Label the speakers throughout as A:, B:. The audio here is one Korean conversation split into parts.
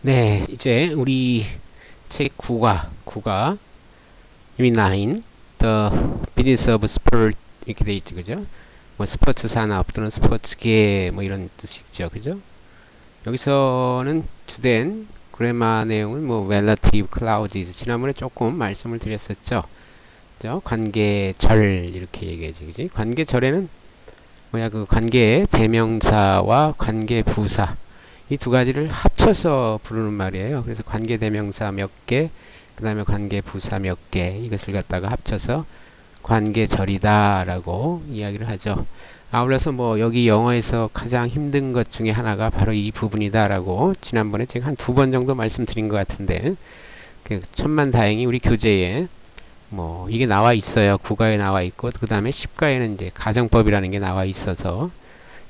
A: 네, 이제 우리 책 9가 유닛 9 The Business of Sport 이렇게 돼 있죠, 그죠? 뭐 스포츠 산업 또는 스포츠계 뭐 이런 뜻이죠, 그죠? 여기서는 주된 그래마 내용은 뭐 relative clauses 지난번에 조금 말씀을 드렸었죠. 그죠? 관계절 이렇게 얘기하지, 그지? 관계절에는 뭐야 그 관계의 대명사와 관계부사 이 두 가지를 합쳐서 부르는 말이에요. 그래서 관계대명사 몇 개, 그 다음에 관계부사 몇 개, 이것을 갖다가 합쳐서 관계절이다라고 이야기를 하죠. 아울러서 뭐 여기 영어에서 가장 힘든 것 중에 하나가 바로 이 부분이다라고 지난번에 제가 한 두 번 정도 말씀드린 것 같은데, 그 천만다행히 우리 교재에 뭐 이게 나와 있어요. 국어에 나와 있고, 그 다음에 십가에는 이제 가정법이라는 게 나와 있어서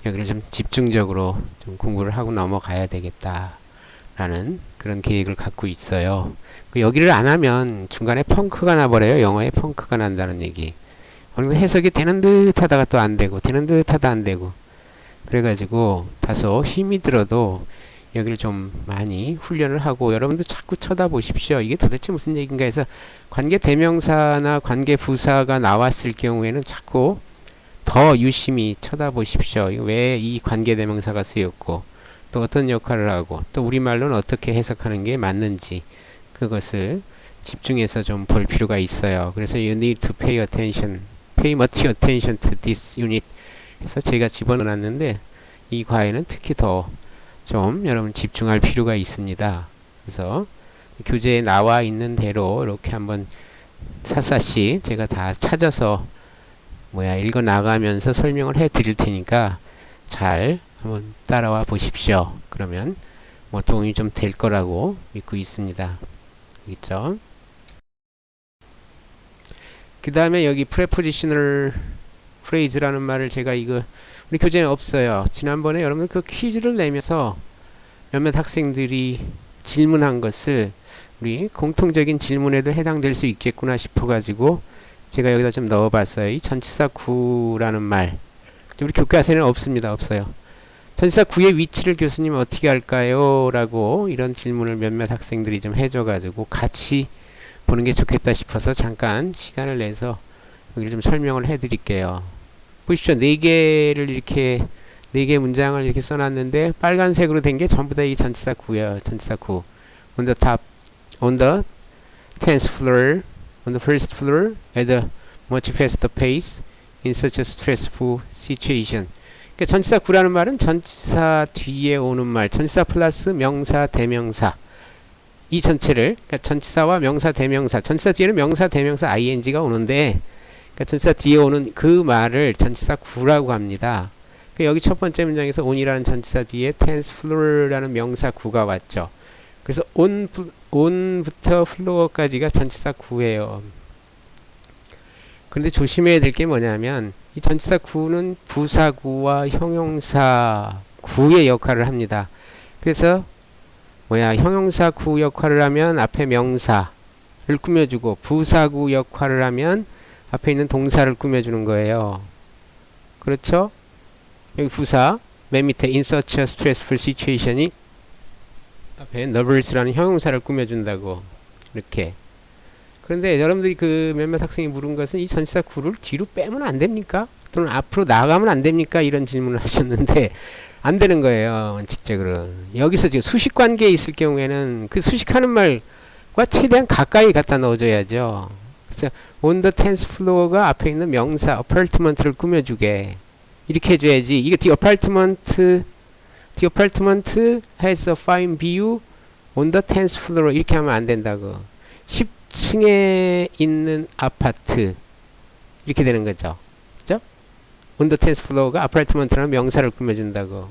A: 여기를 좀 집중적으로 좀 공부를 하고 넘어가야 되겠다라는 그런 계획을 갖고 있어요. 여기를 안 하면 중간에 펑크가 나버려요. 영어에 펑크가 난다는 얘기. 어느 정도 해석이 되는 듯 하다가 또 안 되고, 되는 듯 하다 안 되고. 그래가지고 다소 힘이 들어도 여기를 좀 많이 훈련을 하고, 여러분도 자꾸 쳐다보십시오. 이게 도대체 무슨 얘기인가 해서 관계 대명사나 관계 부사가 나왔을 경우에는 자꾸 더 유심히 쳐다보십시오. 왜 이 관계대명사가 쓰였고 또 어떤 역할을 하고 또 우리말로는 어떻게 해석하는 게 맞는지 그것을 집중해서 좀 볼 필요가 있어요. 그래서 you need to pay attention, pay much attention to this unit. 그래서 제가 집어넣었는데 이 과에는 특히 더 좀 여러분 집중할 필요가 있습니다. 그래서 교재에 나와 있는 대로 이렇게 한번 샅샅이 제가 다 찾아서 읽어 나가면서 설명을 해 드릴 테니까 잘 한번 따라와 보십시오. 그러면 뭐 도움이 좀 될 거라고 믿고 있습니다. 있죠? 그 다음에 여기 prepositional phrase라는 말을 제가 이거 우리 교재에 없어요. 지난번에 여러분 그 퀴즈를 내면서 몇몇 학생들이 질문한 것을 우리 공통적인 질문에도 해당될 수 있겠구나 싶어가지고 제가 여기다 좀 넣어봤어요. 이 전치사 구라는 말. 우리 교과서에는 없습니다. 없어요. 전치사 구의 위치를 교수님 어떻게 할까요? 라고 이런 질문을 몇몇 학생들이 좀 해줘가지고 같이 보는 게 좋겠다 싶어서 잠깐 시간을 내서 여기를 좀 설명을 해드릴게요. 보십시오. 네 개를 이렇게 네 개 문장을 이렇게 써놨는데 빨간색으로 된 게 전부 다 이 전치사 구예요. 전치사 구. On the top, on the 10th floor, on the first floor, at a much faster pace, in such a stressful situation. 그러니까 전치사 구라는 말은 전치사 뒤에 오는 말, 전치사 플러스 명사, 대명사. 이 전체를, 그러니까 전치사와 명사, 대명사, 전치사 뒤에는 명사, 대명사, ing가 오는데, 그러니까 전치사 뒤에 오는 그 말을 전치사 구라고 합니다. 그러니까 여기 첫 번째 문장에서 on이라는 전치사 뒤에 tenth floor라는 명사 구가 왔죠. 그래서 on부터 floor까지가 전치사 구예요. 그런데 조심해야 될 게 뭐냐면 이 전치사 구는 부사구와 형용사 구의 역할을 합니다. 그래서 형용사 구 역할을 하면 앞에 명사를 꾸며주고 부사구 역할을 하면 앞에 있는 동사를 꾸며주는 거예요. 그렇죠? 여기 부사 맨 밑에 in such a stressful situation이 앞에 nervous라는 형용사를 꾸며준다고 이렇게. 그런데 여러분들이 그 몇몇 학생이 물은 것은 이 전치사 구를 뒤로 빼면 안 됩니까? 또는 앞으로 나가면 안 됩니까? 이런 질문을 하셨는데 안 되는 거예요. 원칙적으로. 여기서 지금 수식 관계에 있을 경우에는 그 수식하는 말과 최대한 가까이 갖다 넣어줘야죠. 그래서 on the 10th floor가 앞에 있는 명사 apartment를 꾸며주게 이렇게 해줘야지. 이게 the apartment has a fine view on the 10th floor 이렇게 하면 안 된다고. 10층에 있는 아파트 이렇게 되는 거죠. 그죠? on the 10th floor가 apartment라는 명사를 꾸며준다고.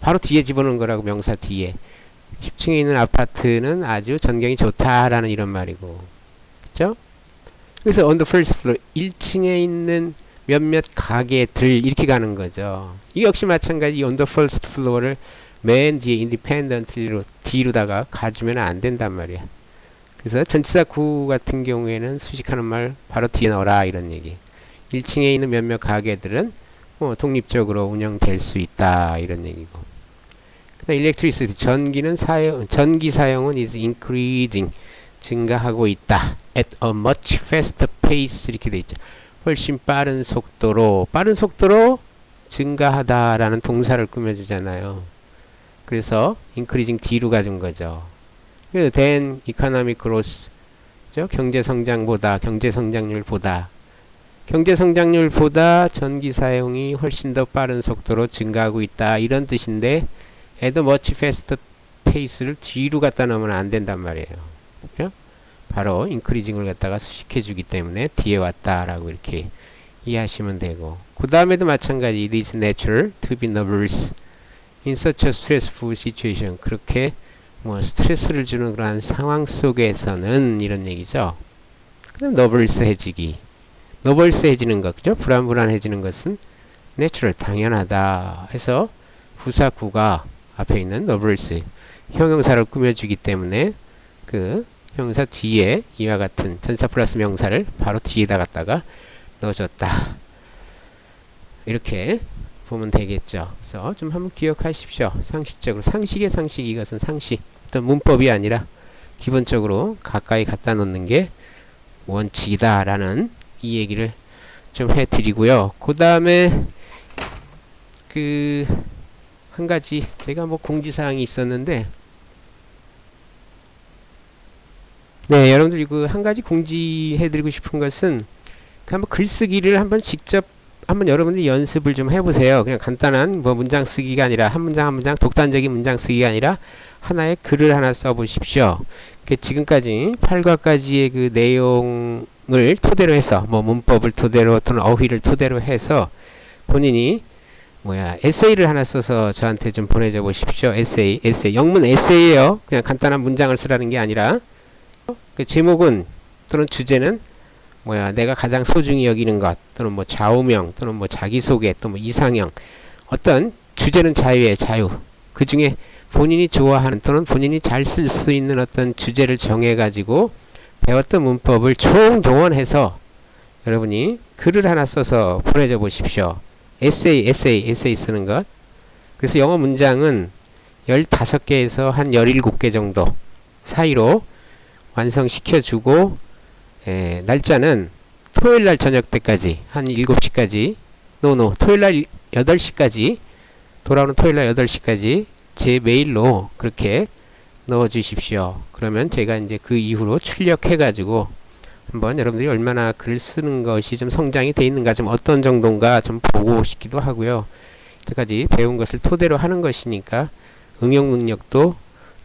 A: 바로 뒤에 집어넣은 거라고. 명사 뒤에 10층에 있는 아파트는 아주 전경이 좋다라는 이런 말이고. 그죠? 그래서 on the first floor 1층에 있는 몇몇 가게들 이렇게 가는 거죠. 이 역시 마찬가지 on the first floor를 맨 뒤에 independently로 뒤로다가 가주면 안 된단 말이야. 그래서 전치사 구 같은 경우에는 수식하는 말 바로 뒤에 넣어라 이런 얘기. 1층에 있는 몇몇 가게들은 독립적으로 운영될 수 있다 이런 얘기고. 그 electricity, 전기 사용은 is increasing, 증가하고 있다. at a much faster pace, 이렇게 돼 있죠. 훨씬 빠른 속도로 증가하다라는 동사를 꾸며주잖아요. 그래서 increasing D로 가준 거죠. 그래서 than economic growth, 경제 성장률보다 전기 사용이 훨씬 더 빠른 속도로 증가하고 있다, 이런 뜻인데 at a much faster pace를 뒤로 갖다 놓으면 안 된단 말이에요. 그렇죠? 바로 increasing을 갖다가 수식해주기 때문에 뒤에 왔다라고 이렇게 이해하시면 되고, 그 다음에도 마찬가지 it is natural to be nervous in such a stressful situation. 그렇게 뭐 스트레스를 주는 그러한 상황 속에서는, 이런 얘기죠. 그다음 너버스해지는 것, 그죠? 불안해지는 것은 natural, 당연하다 해서 부사구가 앞에 있는 너버스 형용사를 꾸며주기 때문에 그 형용사 뒤에 이와 같은 전사 플러스 명사를 바로 뒤에다 갖다가 넣어줬다, 이렇게 보면 되겠죠. 그래서 좀 한번 기억하십시오. 상식적으로, 이것은 상식, 어떤 문법이 아니라 기본적으로 가까이 갖다 놓는 게 원칙이다 라는 이 얘기를 좀 해드리고요. 그 다음에 한 가지 제가 뭐 공지사항이 있었는데, 네, 여러분들 이거 한 가지 공지해드리고 싶은 것은, 한번 글쓰기를 직접 여러분들이 연습을 좀 해보세요. 그냥 간단한 뭐 문장 쓰기가 아니라 한 문장 독단적인 문장 쓰기가 아니라 하나의 글을 하나 써보십시오. 지금까지 8과까지의 그 내용을 토대로 해서, 뭐 문법을 토대로 또는 어휘를 토대로 해서 본인이 에세이를 하나 써서 저한테 좀 보내줘 보십시오. 에세이, 영문 에세이예요. 그냥 간단한 문장을 쓰라는 게 아니라, 그 제목은 또는 주제는 내가 가장 소중히 여기는 것, 또는 뭐 좌우명, 또는 뭐 자기소개, 또 뭐 이상형, 어떤 주제는 자유의 자유, 그 중에 본인이 좋아하는 또는 본인이 잘 쓸 수 있는 어떤 주제를 정해가지고 배웠던 문법을 총동원해서 여러분이 글을 하나 써서 보내줘 보십시오. 에세이 쓰는 것. 그래서 영어 문장은 15개에서 한 17개 정도 사이로 완성시켜주고, 날짜는 토요일날 저녁 때까지, 한 7시까지, 토요일날 8시까지, 돌아오는 토요일날 8시까지 제 메일로 그렇게 넣어주십시오. 그러면 제가 이제 그 이후로 출력해가지고 한번 여러분들이 얼마나 글 쓰는 것이 좀 성장이 돼 있는가, 좀 어떤 정도인가 좀 보고 싶기도 하고요. 여태까지 배운 것을 토대로 하는 것이니까 응용 능력도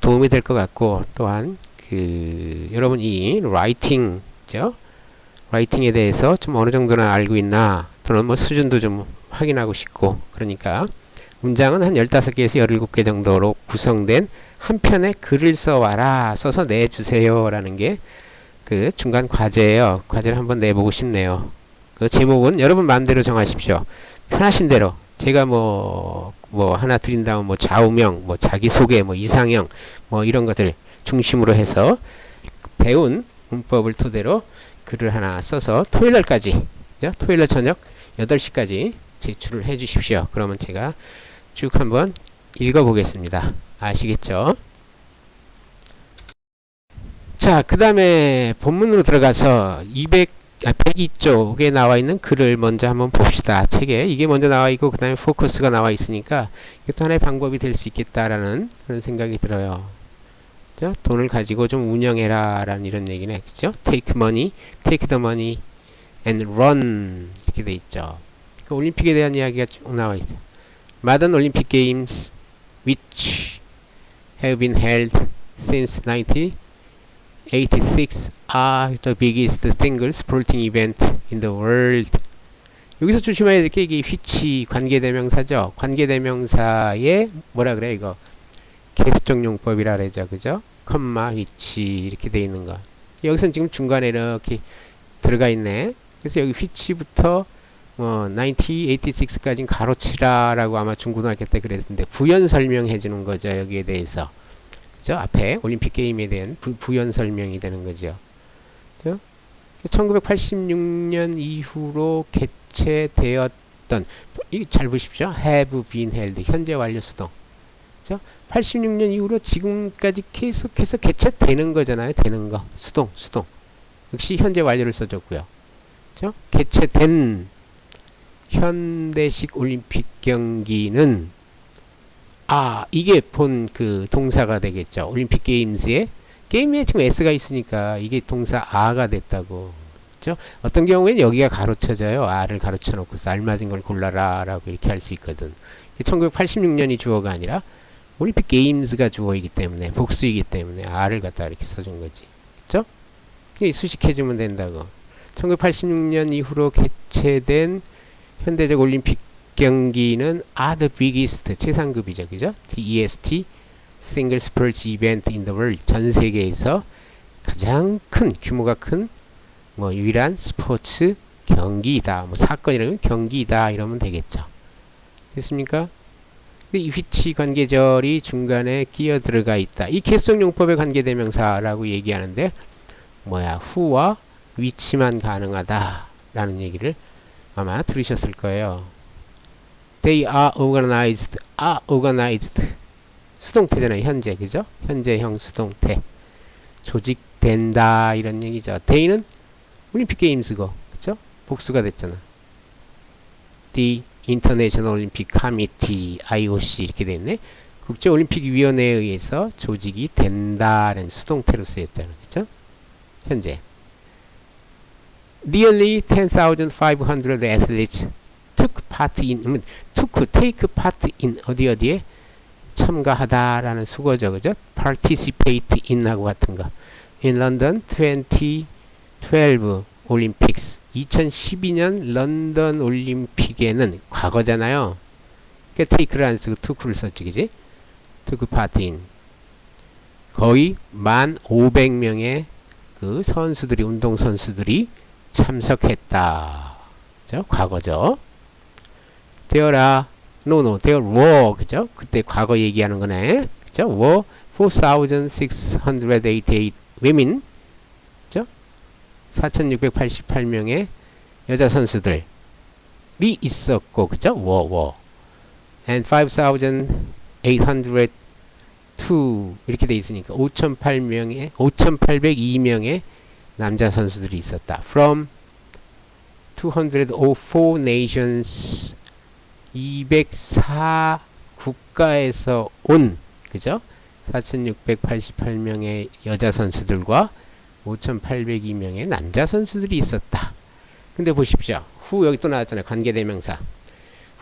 A: 도움이 될 것 같고, 또한 여러분 이 라이팅에 대해서 좀 어느 정도나 알고 있나, 또는 뭐 수준도 좀 확인하고 싶고, 그러니까 문장은 한 15개에서 17개 정도로 구성된 한 편의 글을 써서 내주세요 라는 게 그 중간 과제예요. 과제를 한번 내보고 싶네요. 그 제목은 여러분 마음대로 정하십시오. 편하신 대로. 제가 뭐 하나 드린다면 뭐 좌우명, 뭐 자기소개, 뭐 이상형, 뭐 이런 것들 중심으로 해서 배운 문법을 토대로 글을 하나 써서 토요일날까지, 토요일날 저녁 8시까지 제출을 해 주십시오. 그러면 제가 쭉 한번 읽어보겠습니다. 아시겠죠? 자, 그 다음에 본문으로 들어가서 102쪽에 나와 있는 글을 먼저 한번 봅시다. 책에 이게 먼저 나와 있고 그 다음에 포커스가 나와 있으니까 이것도 하나의 방법이 될 수 있겠다라는 그런 생각이 들어요. 그죠? 돈을 가지고 좀 운영해라 라는 이런 얘기네. 그죠? take the money and run, 이렇게 돼 있죠. 그 올림픽에 대한 이야기가 쭉 나와 있어요. Modern Olympic Games, which have been held since 1986, are the biggest single sporting event in the world. 여기서 조심해야 될 게 이게 which 관계대명사죠. 관계대명사에 뭐라 그래 이거? 계수적 용법이라 그러죠. 그죠? 컴마 which 이렇게 돼 있는 거. 여기서는 지금 중간에 이렇게 들어가 있네. 그래서 여기 which부터 1986까지는 가로치라라고 아마 중고등학교 때 그랬는데 부연 설명해 주는 거죠. 여기에 대해서. 그죠? 앞에 올림픽 게임에 대한 부연 설명이 되는 거죠. 그죠? 1986년 이후로 개최되었던, 이거 잘 보십시오. have been held, 현재 완료 수동. 그죠? 86년 이후로 지금까지 계속해서 개체되는 거잖아요. 되는 거. 수동. 역시 현재 완료를 써줬고요. 그죠? 개체된 현대식 올림픽 경기는 이게 본 그 동사가 되겠죠. 올림픽 게임즈에 게임에 지금 S가 있으니까 이게 동사 아가 됐다고. 그죠? 어떤 경우에는 여기가 가로쳐져요. R을 가로쳐 놓고서 알맞은 걸 골라라 라고 이렇게 할 수 있거든. 1986년이 주어가 아니라 올림픽 게임즈가 주어이기 때문에 복수이기 때문에 R을 갖다 이렇게 써준 거지. 그죠? 수식해주면 된다고. 1986년 이후로 개최된 현대적 올림픽 경기는 the biggest 최상급이죠. 그죠? DEST Single Sports Event in the World 전 세계에서 가장 큰 규모가 큰 유일한 스포츠 경기이다. 사건이라면 경기이다 이러면 되겠죠. 됐습니까? 이 위치 관계절이 중간에 끼어 들어가 있다. 이 개성용법의 관계대명사라고 얘기하는데 who와 위치만 가능하다 라는 얘기를 아마 들으셨을 거예요. They are organized. 수동태잖아요. 현재. 그죠? 현재형 수동태. 조직된다 이런 얘기죠. They는 올림픽 게임스고 그죠? 복수가 됐잖아. The International Olympic Committee IOC 이렇게 됐네. 국제올림픽위원회에 의해서 조직이 된다는 수동태로 쓰였잖아. 그죠? 현재 Nearly 10,500 athletes take part in 어디에 참가하다라는 수거죠. 그죠? participate in하고 같은 거. In London 2012 Olympics 2012년 런던 올림픽에는 과거잖아요. 그러니까 take를 안 쓰고 took를 썼지. 그지? took part in 거의 1,500명의 그 선수들이 운동선수들이 참석했다. 그죠? 과거죠. There were 그죠? 그때 과거 얘기하는 거네. 그죠? were 4,688 women 그죠? 4,688명의 여자 선수들이 있었고 그죠? were and 5,802 이렇게 돼 있으니까 5,802명의 남자 선수들이 있었다. From 204 nations 204 국가에서 온 그죠? 4,688명의 여자 선수들과 5,802명의 남자 선수들이 있었다. 근데 보십시오. who 여기 또 나왔잖아요. 관계대명사.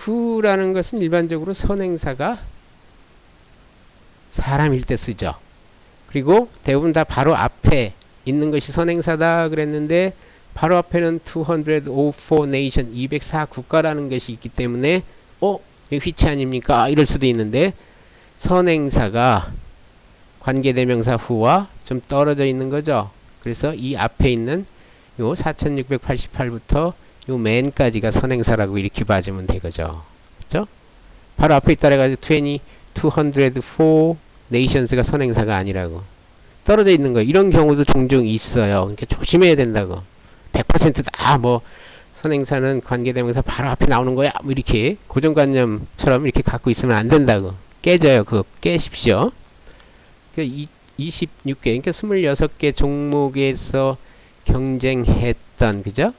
A: who라는 것은 일반적으로 선행사가 사람일 때 쓰죠. 그리고 대부분 다 바로 앞에 있는 것이 선행사다 그랬는데 바로 앞에는 204 nation 204 국가라는 것이 있기 때문에 이거 which 아닙니까? 이럴 수도 있는데 선행사가 관계대명사 who와 좀 떨어져 있는 거죠. 그래서 이 앞에 있는 요 4688부터 요 맨까지가 선행사라고 이렇게 봐주면 되겠죠. 그죠? 바로 앞에 있다 해가지고 204 nations가 선행사가 아니라고. 떨어져 있는 거 이런 경우도 종종 있어요. 그러니까 조심해야 된다고. 100%다 선행사는 관계대명사 바로 앞에 나오는 거야. 이렇게 고정관념처럼 이렇게 갖고 있으면 안 된다고. 깨져요. 그거 깨십시오. 26개, 그러니까 26개 종목에서 경쟁했던, 그죠?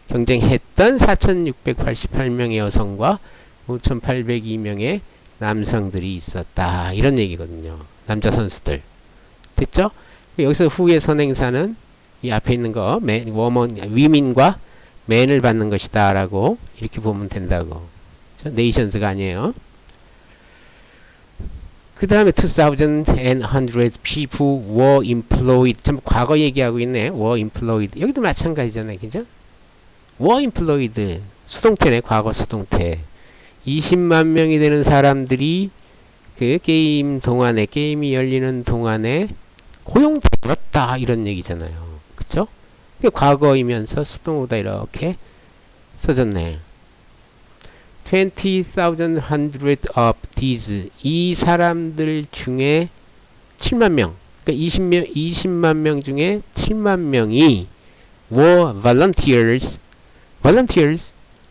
A: 경쟁했던 4,688명의 여성과 5,802명의 남성들이 있었다. 이런 얘기거든요. 남자 선수들. 됐죠? 여기서 후의 선행사는 이 앞에 있는 거, 위민과 맨을 받는 것이다. 라고 이렇게 보면 된다고. 네이션스가 아니에요. 그 다음에 2,100 people were employed. 참 과거 얘기하고 있네. were employed. 여기도 마찬가지잖아요. 그죠? were employed. 수동태네. 과거 수동태. 20만 명이 되는 사람들이 그 게임이 열리는 동안에 고용되었다. 이런 얘기잖아요. 그쵸? 과거이면서 수동어다 이렇게 써졌네. 20,100 of these 이 사람들 중에 7만 명 그러니까 20만 명 중에 7만 명이 were volunteers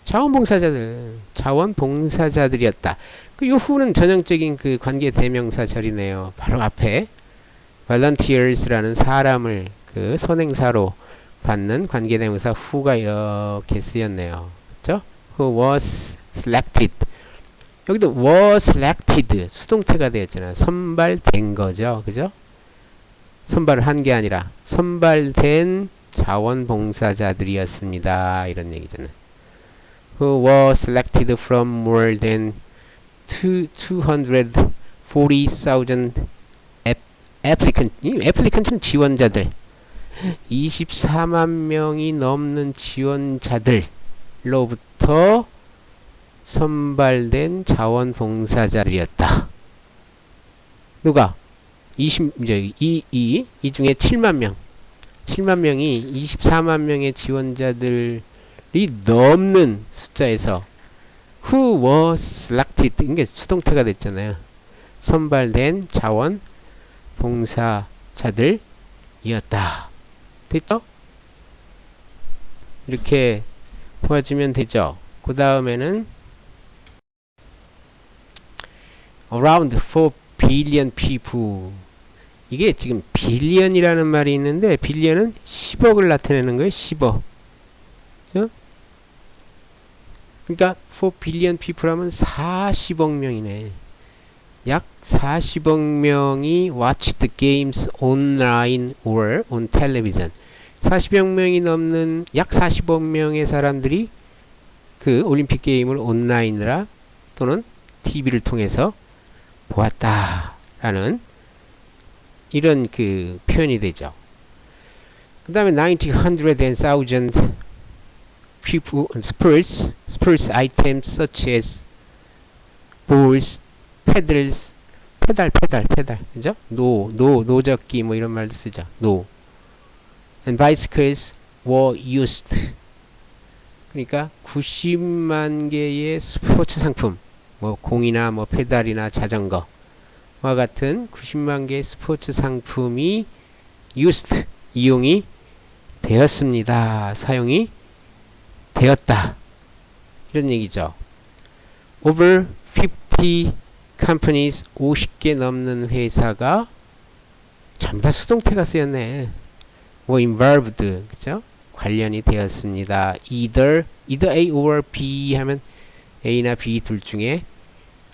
A: 자원봉사자들이었다. 그 요 who는 전형적인 그 관계 대명사 절이네요. 바로 앞에 volunteers라는 사람을 그 선행사로 받는 관계 대명사 who가 이렇게 쓰였네요. 그죠? Who was selected. 여기도 was selected 수동태가 되었잖아요. 선발된 거죠. 그죠? 선발을 한 게 아니라 선발된 자원봉사자들이었습니다. 이런 얘기잖아요. Who was selected from more than 240,000 applicant는 지원자들 24만 명이 넘는 지원자들로부터 선발된 자원봉사자들이었다. 누가? 이 중에 7만 명이 24만 명의 지원자들이 넘는 숫자에서 who was selected 이게 수동태가 됐잖아요. 선발된 자원봉사자들이었다. 됐죠? 이렇게 도와주면 되죠. 그 다음에는 around 4 billion people 이게 지금 빌리언이라는 말이 있는데 빌리언은 10억을 나타내는 거예요. 10억. 그죠? 그러니까 4 billion people 하면 40억 명이네. 약 40억 명이 watched games online or on television. 40억 명이 넘는 약 40억 명의 사람들이 그 올림픽 게임을 온라인이라 또는 TV를 통해서 보았다라는 이런 그 표현이 되죠. 그 다음에 90,000 people sports items such as balls, pedals, 페달, 그죠? 노적기 뭐 이런 말도 쓰죠. and bicycles were used. 그러니까 90만 개의 스포츠 상품, 뭐 공이나 뭐 페달이나 자전거와 같은 90만 개의 스포츠 상품이 used, 이용이 되었습니다. 사용이 되었다. 이런 얘기죠. Over 50 companies, 50개 넘는 회사가 전부 다 수동태가 쓰였네. 뭐 involved, 그죠? 관련이 되었습니다. either A or B 하면 A나 B 둘 중에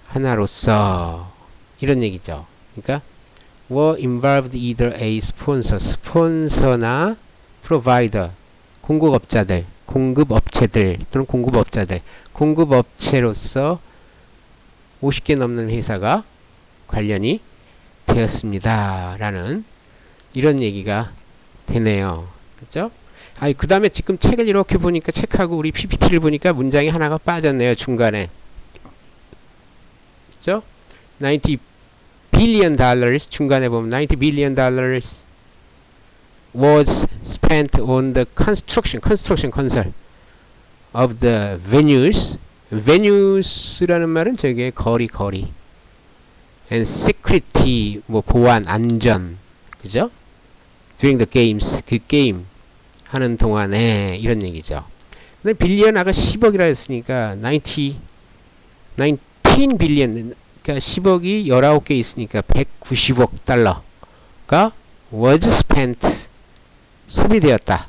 A: 하나로서 이런 얘기죠. 그러니까 were involved either A 스폰서나 provider 공급업체들 또는 공급업체로서 50개 넘는 회사가 관련이 되었습니다. 라는 이런 얘기가 되네요. 그죠? 그 다음에 지금 책을 이렇게 보니까 책하고 우리 PPT를 보니까 문장이 하나가 빠졌네요. 중간에. 그죠? 90 billion dollars 중간에 보면 90 billion dollars was spent on the construction 건설 of the venues라는 말은 저게 거리 and security 뭐 보안 안전 그죠? during the games 그 게임 하는 동안에 이런 얘기죠. 근데 빌리언 아까 10억이라 했으니까 19 빌리언 그러니까 10억이 19개 있으니까 190억 달러가 was spent 소비되었다.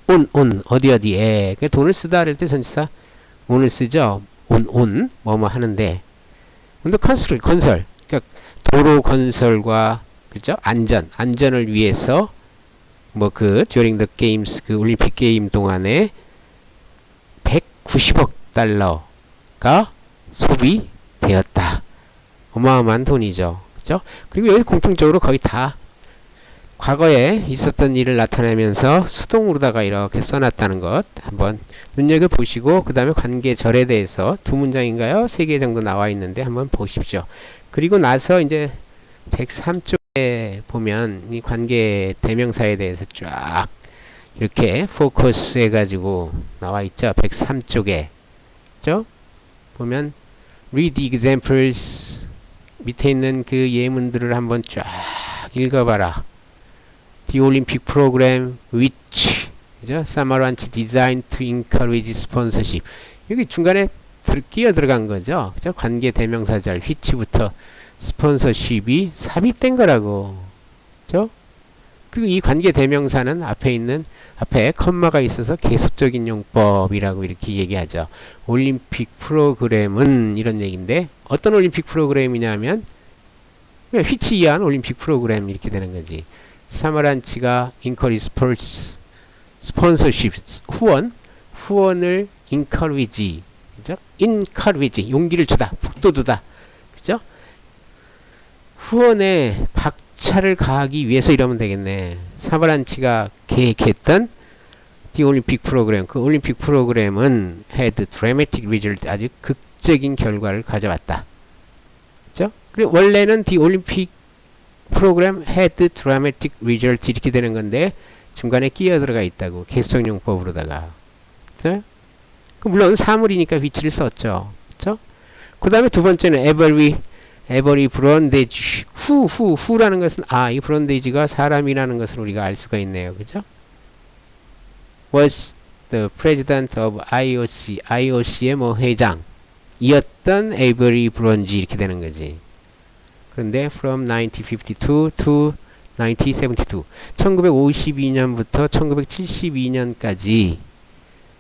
A: on 어디에 그 돈을 쓰다 할 때 전치사 on을 쓰죠. on 뭐뭐 하는데 근데 건설 그러니까 도로 건설과 그죠? 안전을 위해서 뭐 그 during the games 그 올림픽 게임 동안에 190억 달러가 소비되었다. 어마어마한 돈이죠. 그죠? 그리고 여기 공통적으로 거의 다 과거에 있었던 일을 나타내면서 수동으로다가 이렇게 써놨다는 것 한번 눈여겨보시고 그 다음에 관계절에 대해서 두 문장인가요? 3개 정도 나와 있는데 한번 보십시오. 그리고 나서 이제 103쪽에 보면 이 관계 대명사에 대해서 쫙 이렇게 포커스 해가지고 나와 있죠. 103쪽에 그죠? 보면 read the examples 밑에 있는 그 예문들을 한번 쫙 읽어봐라. The Olympic program which 그죠? Samaranch designed to encourage sponsorship 여기 중간에 끼어 들어간 거죠. 그죠? 관계 대명사절 which부터 스폰서십이 삽입된 거라고. 그죠? 그리고 이 관계 대명사는 앞에 컴마가 있어서 계속적인 용법이라고 이렇게 얘기하죠. 올림픽 프로그램은 이런 얘기인데 어떤 올림픽 프로그램이냐면 which 이한 올림픽 프로그램 이렇게 되는 거지. 사마란치가 encourage sports 스폰서십 후원을 encourage 그죠? encourage 용기를 주다 북돋우다 그죠? 후원에 박차를 가하기 위해서 이러면 되겠네. 사마란치가 계획했던 The 올림픽 프로그램 그 올림픽 프로그램은 had dramatic result 아주 극적인 결과를 가져왔다. 그죠? 그리고 원래는 The 올림픽 프로그램 had dramatic result 이렇게 되는 건데 중간에 끼어 들어가 있다고 계수적 용법으로다가 그죠? 물론 사물이니까 위치를 썼죠. 그죠? 그 다음에 두 번째는 every 브론데지 후라는 것은 이 브론데지가 사람이라는 것을 우리가 알 수가 있네요. 그죠? was the president of IOC의 뭐 회장이었던 에버리 브론지 이렇게 되는 거지. 그런데 from 1952 to 1972 1952년부터 1972년까지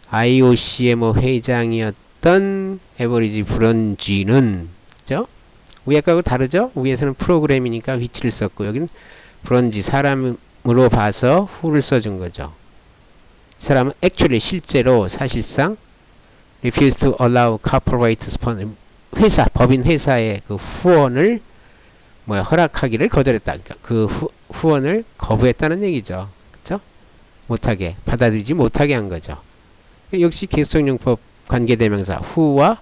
A: IOC의 뭐 회장이었던 에버리지 브론지는 그죠? 위에 거하고 다르죠? 위에서는 프로그램이니까 위치를 썼고 여기는 브론지 사람으로 봐서 후를 써준 거죠. 이 사람은 actually 실제로 사실상 refused to allow corporate sponsor 법인 회사의 그 후원을 허락하기를 거절했다. 그러니까 그 후원을 거부했다는 얘기죠. 그렇죠? 못하게 받아들이지 못하게 한 거죠. 역시 계수적용법 관계대명사 후와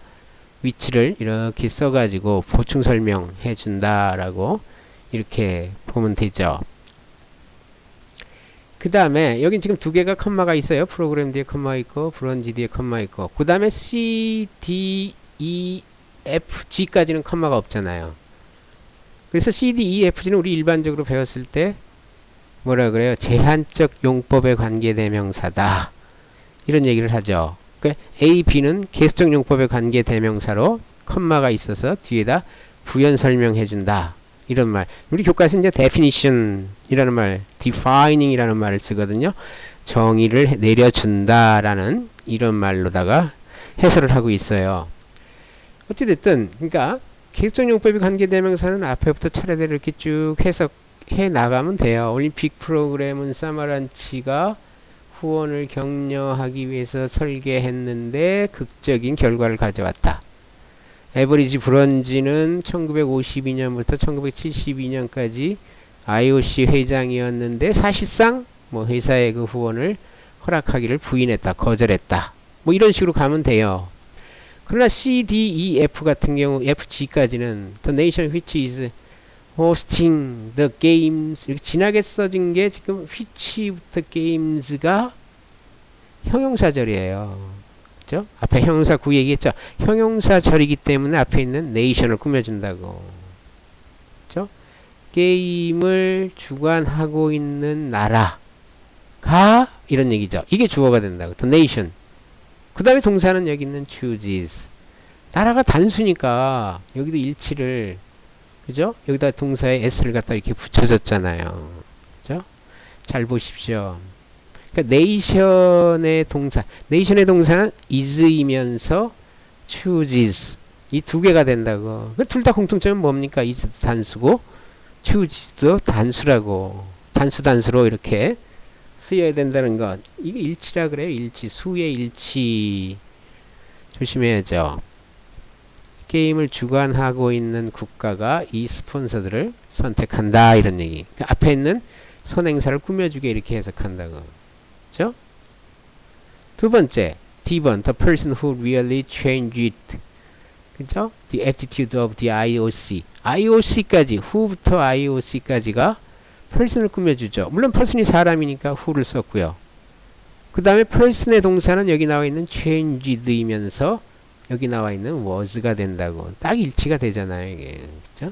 A: 위치를 이렇게 써가지고 보충 설명해 준다라고 이렇게 보면 되죠. 그 다음에 여긴 지금 두 개가 컴마가 있어요. 프로그램 뒤에 컴마 있고 브론지 뒤에 컴마 있고 그 다음에 C, D, E, F, G까지는 컴마가 없잖아요. 그래서 C, D, E, F, G는 우리 일반적으로 배웠을 때 뭐라 그래요? 제한적 용법의 관계대명사다. 이런 얘기를 하죠. 그러니까 A, B는 계수적 용법의 관계대명사로 컴마가 있어서 뒤에다 부연 설명해준다. 이런 말. 우리 교과에서 이제 definition 이라는 말, defining 이라는 말을 쓰거든요. 정의를 내려준다라는 이런 말로다가 해설을 하고 있어요. 어찌됐든, 그러니까 계수적 용법의 관계대명사는 앞에부터 차례대로 이렇게 쭉 해석해 나가면 돼요. 올림픽 프로그램은 사마란치가 후원을 격려하기 위해서 설계했는데 극적인 결과를 가져왔다. 에버리지 브론지는 1952년부터 1972년까지 IOC 회장이었는데 사실상 회사의 그 후원을 허락하기를 부인했다. 거절했다. 이런 식으로 가면 돼요. 그러나 C, D, E, F 같은 경우 FG까지는 The nation which is hosting the games 이렇게 진하게 써진 게 지금 which부터 games가 형용사절이에요. 그죠? 앞에 형용사 구 얘기했죠? 형용사절이기 때문에 앞에 있는 nation을 꾸며준다고. 그죠? 게임을 주관하고 있는 나라가 이런 얘기죠. 이게 주어가 된다고. The nation. 그 다음에 동사는 여기 있는 chooses. 나라가 단수니까 여기도 일치를 그죠? 여기다 동사에 s를 갖다 이렇게 붙여줬잖아요. 그죠? 잘 보십시오. 그러니까 nation의 동사는 is이면서 chooses 이 두 개가 된다고. 둘 다 공통점은 뭡니까? is 단수고 chooses도 단수라고. 단수로 이렇게 쓰여야 된다는 것. 이게 일치라 그래요. 일치. 수의 일치. 조심해야죠. 게임을 주관하고 있는 국가가 이 스폰서들을 선택한다. 이런 얘기. 그러니까 앞에 있는 선행사를 꾸며주게 이렇게 해석한다고. 그죠? 두 번째. D번. The person who really changed. 그죠? The attitude of the IOC. IOC까지. who부터 IOC까지가 person을 꾸며주죠. 물론 person이 사람이니까 who를 썼고요. 그 다음에 person의 동사는 여기 나와 있는 changed이면서 여기 나와 있는 was가 된다고. 딱 일치가 되잖아요, 이게. 그죠?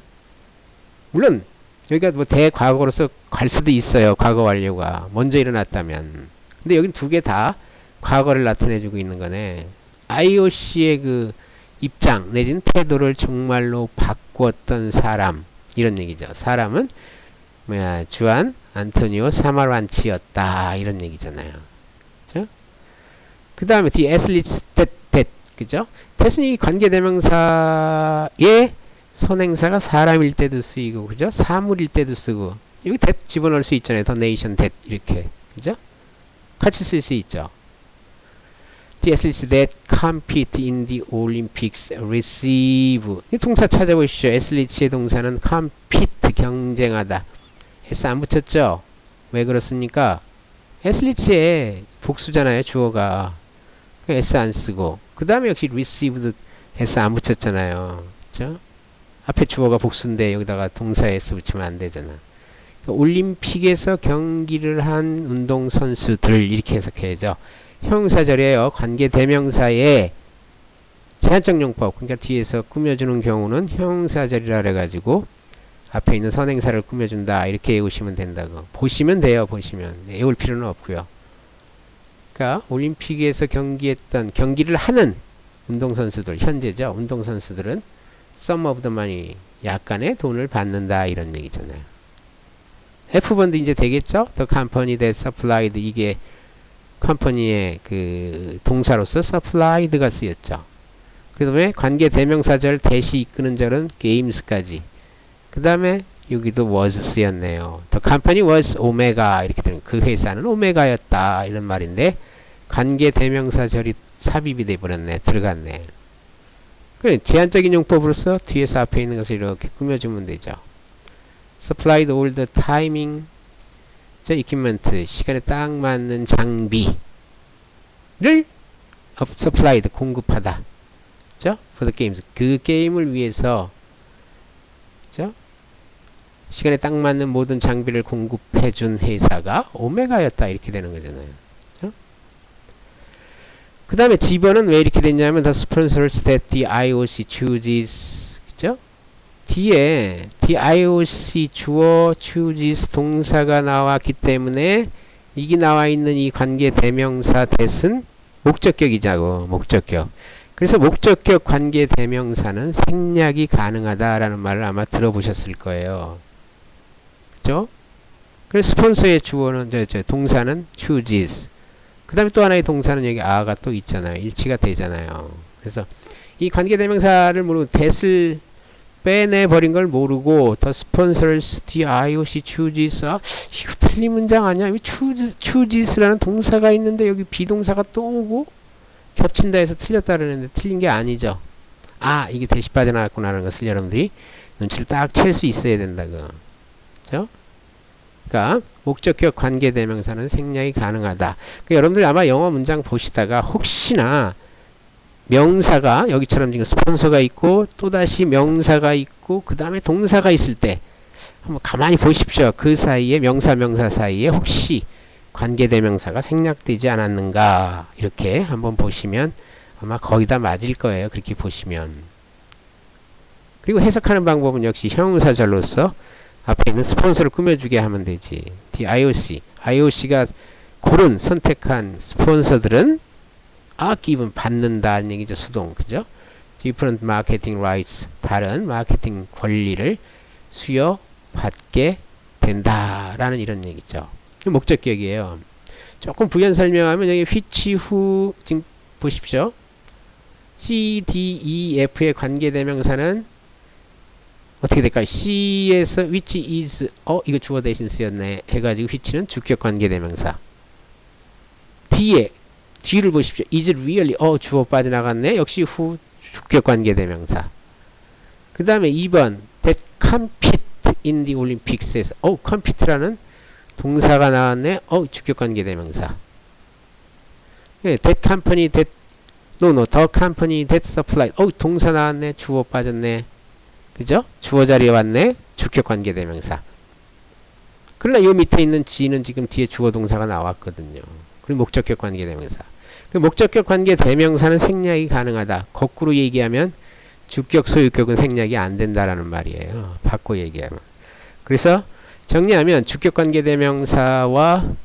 A: 물론, 여기가 대과거로서 갈 수도 있어요. 과거 완료가. 먼저 일어났다면. 근데 여긴 두 개 다 과거를 나타내주고 있는 거네. IOC의 그 입장 내지는 태도를 정말로 바꾸었던 사람 이런 얘기죠. 사람은 뭐야 주안 안토니오 사마란치였다 이런 얘기잖아요. 그죠? 그 다음에 the athletes that 그죠? that은 이 관계대명사의 선행사가 사람일 때도 쓰이고 그죠? 사물일 때도 쓰고 여기 that 집어넣을 수 있잖아요. the nation that 이렇게 그죠? 같이 쓸 수 있죠. The athletes that compete in the Olympics receive. 이 동사 찾아보시죠. athletes의 동사는 compete 경쟁하다. s 안 붙였죠? 왜 그렇습니까? athletes의 복수잖아요. 주어가. s 안 쓰고. 그 다음에 역시 received s 안 붙였잖아요. 그죠? 앞에 주어가 복수인데 여기다가 동사에 s 붙이면 안 되잖아. 그러니까 올림픽에서 경기를 한 운동선수들 이렇게 해석해야죠. 형용사절이에요. 관계대명사의 제한적 용법. 그러니까 뒤에서 꾸며주는 경우는 형용사절이라 그래가지고 앞에 있는 선행사를 꾸며준다. 이렇게 외우시면 된다고. 보시면 돼요. 보시면. 외울 필요는 없고요. 그러니까 올림픽에서 경기를 하는 운동선수들, 현재죠. 운동선수들은 some of the money, 약간의 돈을 받는다. 이런 얘기잖아요. F번도 이제 되겠죠? The company that supplied, 이게 컴퍼니의 그 동사로서 supplied가 쓰였죠. 그 다음에 관계 대명사절 대시 이끄는 절은 games까지. 그 다음에 여기도 was 쓰였네요. The company was Omega 이렇게 되면 그 회사는 오메가였다 이런 말인데 관계 대명사절이 삽입이 돼버렸네. 들어갔네. 그래 제한적인 용법으로서 뒤에서 앞에 있는 것을 이렇게 꾸며주면 되죠. supplied all the timing 자, equipment, 시간에 딱 맞는 장비를 supplied, 공급하다. 그죠? for the games. 그 게임을 위해서, 그죠? 시간에 딱 맞는 모든 장비를 공급해준 회사가 오메가였다. 이렇게 되는 거잖아요. 그죠? 그 다음에 G번은 왜 이렇게 됐냐면, the sponsors that the IOC chooses. 그죠? 뒤에 the IOC 주어 chooses 동사가 나왔기 때문에 이게 나와 있는 이 관계 대명사 that은 목적격이자고. 목적격. 그래서 목적격 관계 대명사는 생략이 가능하다라는 말을 아마 들어보셨을 거예요. 그죠? 그래서 스폰서의 주어는 동사는 chooses. 그 다음에 또 하나의 동사는 여기 are가 또 있잖아요. 일치가 되잖아요. 그래서 이 관계 대명사를 모르고 that을 빼내버린 걸 모르고 the sponsors, the IOC chooses. 아, 이거 틀린 문장 아니야? 여기 chooses라는 동사가 있는데 여기 비동사가 또 오고 겹친다 해서 틀렸다 그러는데 틀린 게 아니죠. 아, 이게 대시 빠져나갔구나 하는 것을 여러분들이 눈치를 딱 챌 수 있어야 된다고. 그죠? 그러니까 목적격 관계대명사는 생략이 가능하다. 그러니까 여러분들이 아마 영어 문장 보시다가 혹시나 명사가 여기처럼 지금 스폰서가 있고 또다시 명사가 있고 그 다음에 동사가 있을 때 한번 가만히 보십시오. 그 사이에 명사 사이에 혹시 관계대명사가 생략되지 않았는가 이렇게 한번 보시면 아마 거의 다 맞을 거예요. 그렇게 보시면. 그리고 해석하는 방법은 역시 형용사절로서 앞에 있는 스폰서를 꾸며주게 하면 되지. The IOC가 고른 선택한 스폰서들은 are given 받는다는 얘기죠. 수동. 그죠? different marketing rights 다른 마케팅 권리를 수여받게 된다라는 이런 얘기죠. 목적격이에요. 조금 부연 설명하면 여기 which, who 지금 보십시오. C, D, E, F의 관계대명사는 어떻게 될까요? C에서 which is 이거 주어 대신 쓰였네 해가지고 which는 주격 관계대명사. D를 보십시오. is really 주어 빠져나갔네. 역시 who 주격 관계대명사. 그 다음에 2번 that compete in the Olympics에서 compete라는 동사가 나왔네. 주격 관계대명사. 네, that company that the company that supplied 동사 나왔네. 주어 빠졌네. 그죠? 주어 자리에 왔네. 주격 관계대명사. 그러나 이 밑에 있는 G는 지금 뒤에 주어 동사가 나왔거든요. 그리고 목적격 관계대명사. 그 목적격 관계대명사는 생략이 가능하다. 거꾸로 얘기하면 주격 소유격은 생략이 안 된다라는 말이에요. 바꿔 얘기하면. 그래서 정리하면 주격 관계대명사와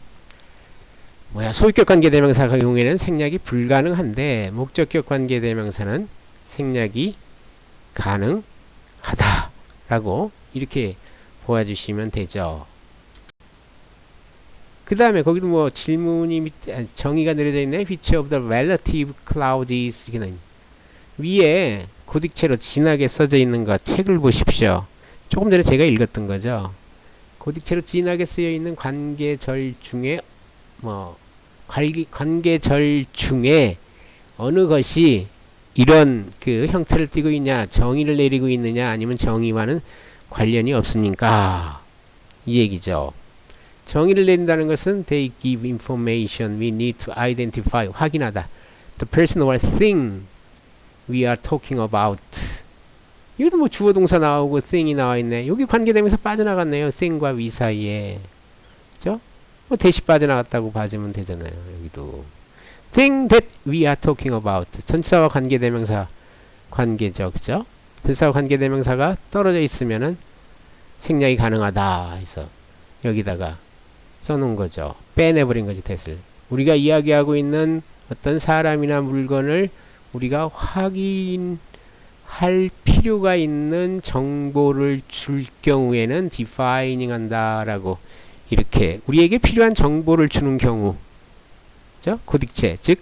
A: 소유격 관계대명사 경우에는 생략이 불가능한데 목적격 관계대명사는 생략이 가능하다라고 이렇게 보아주시면 되죠. 그 다음에 거기도 뭐 질문이 밑에 정의가 내려져 있네. Which of the relative clauses 이렇게 나있네. 위에 고딕체로 진하게 써져 있는 거 책을 보십시오. 조금 전에 제가 읽었던 거죠. 고딕체로 진하게 쓰여 있는 관계절 중에 관계절 중에 어느 것이 이런 그 형태를 띠고 있냐, 정의를 내리고 있느냐, 아니면 정의와는 관련이 없습니까? 이 얘기죠. 정의를 내린다는 것은 they give information we need to identify, 확인하다. The person or thing we are talking about. 여기도 뭐 주어 동사 나오고 thing이 나와 있네. 여기 관계되면서 빠져나갔네요. thing과 we 사이에. 그죠? 뭐 대시 빠져나갔다고 봐주면 되잖아요. 여기도 thing that we are talking about. 전치사와 관계대명사 관계죠. 그죠? 전치사와 관계대명사가 떨어져 있으면은 생략이 가능하다 해서 여기다가 써놓은 거죠. 빼내버린 거지, that을. 우리가 이야기하고 있는 어떤 사람이나 물건을 우리가 확인할 필요가 있는 정보를 줄 경우에는 defining 한다라고 이렇게 우리에게 필요한 정보를 주는 경우, 그죠? 고딕체, 즉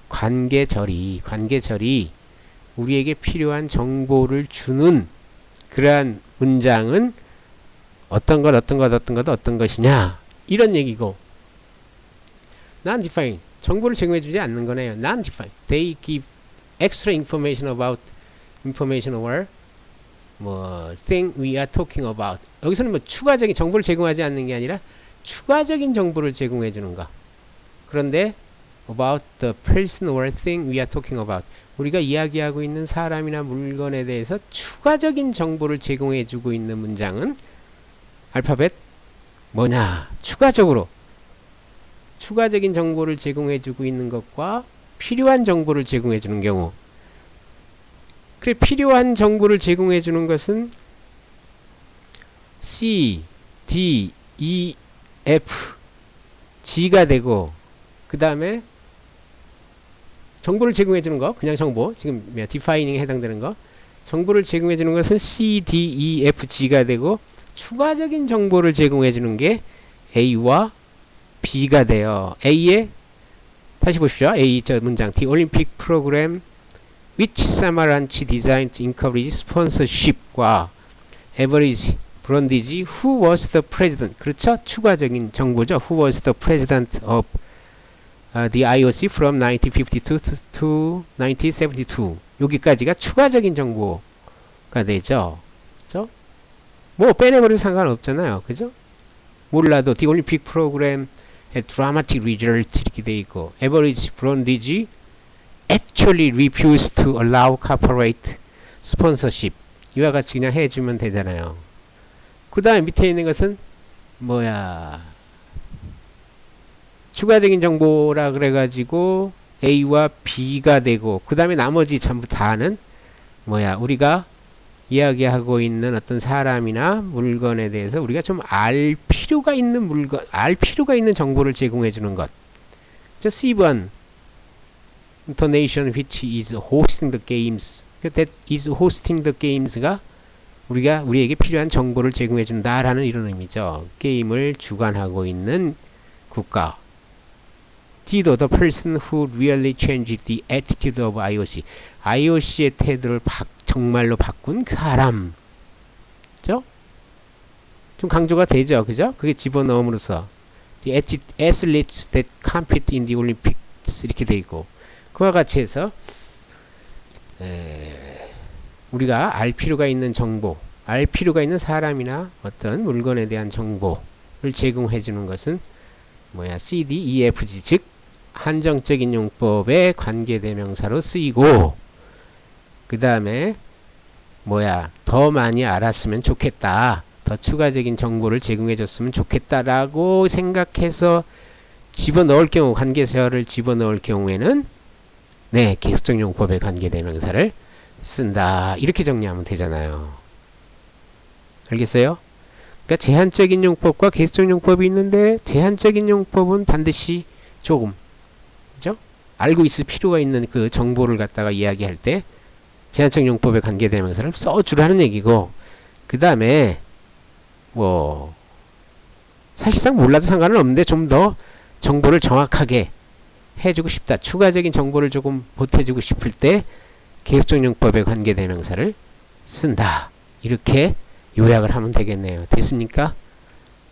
A: 관계절이 우리에게 필요한 정보를 주는 그러한 문장은 어떤 것이냐 이런 얘기고, non-define 정보를 제공해주지 않는 거네요. non-define they give extra information about information or thing we are talking about. 여기서는 뭐 추가적인 정보를 제공하지 않는 게 아니라 추가적인 정보를 제공해 주는 거. 그런데 about the person or thing we are talking about, 우리가 이야기하고 있는 사람이나 물건에 대해서 추가적인 정보를 제공해 주고 있는 문장은 알파벳 뭐냐? 추가적인 정보를 제공해 주고 있는 것과 필요한 정보를 제공해 주는 경우. 그래, 필요한 정보를 제공해 주는 것은 C, D, E, F, G가 되고, 그 다음에 정보를 제공해 주는 거, 그냥 정보, 지금 defining에 해당되는 거, 정보를 제공해 주는 것은 C, D, E, F, G가 되고, 추가적인 정보를 제공해 주는 게 A와 B가 돼요. A에 다시 보십시오. A 저 문장 The Olympic Program which Samaranch designed to encourage sponsorship과 average 브론디지 Who was the president? 그렇죠? 추가적인 정보죠. Who was the president of the IOC from 1952 to 1972. 여기까지가 추가적인 정보가 되죠. 그죠? 뭐 빼내버려도 상관없잖아요. 그죠? 몰라도 The Olympic Program had dramatic results 이렇게 돼 있고, average 브론디지 actually refused to allow corporate sponsorship. 이와 같이 그냥 해주면 되잖아요. 그 다음에 밑에 있는 것은 추가적인 정보라 그래가지고 A와 B가 되고, 그 다음에 나머지 전부 다는 우리가 이야기하고 있는 어떤 사람이나 물건에 대해서 우리가 좀 알 필요가 있는 정보를 제공해 주는 것. 저 C1 The nation which is hosting the games, that is hosting the games가 우리에게 필요한 정보를 제공해 준다라는 이런 의미죠. 게임을 주관하고 있는 국가. Did the person who really changed the attitude of IOC. IOC의 태도를 정말로 바꾼 그 사람. 그죠? 좀 강조가 되죠. 그죠? 그게 집어넣음으로써 the athletes that compete in the Olympics 이렇게 돼 있고, 그와 같이 해서 우리가 알 필요가 있는 정보, 알 필요가 있는 사람이나 어떤 물건에 대한 정보를 제공해 주는 것은 C, D, E, F, G, 즉 한정적인 용법의 관계대명사로 쓰이고, 그 다음에 더 많이 알았으면 좋겠다, 더 추가적인 정보를 제공해 줬으면 좋겠다라고 생각해서 집어넣을 경우, 관계사를 집어넣을 경우에는 계속적 용법의 관계대명사를 쓴다, 이렇게 정리하면 되잖아요. 알겠어요? 그러니까 제한적인 용법과 계속적 용법이 있는데, 제한적인 용법은 반드시 조금, 그죠? 알고 있을 필요가 있는 그 정보를 갖다가 이야기할 때 제한적 용법의 관계대명사를 써주라는 얘기고, 그 다음에 뭐 사실상 몰라도 상관은 없는데 좀 더 정보를 정확하게 해주고 싶다, 추가적인 정보를 조금 보태주고 싶을 때 계속적 용법의 관계대명사를 쓴다, 이렇게 요약을 하면 되겠네요. 됐습니까?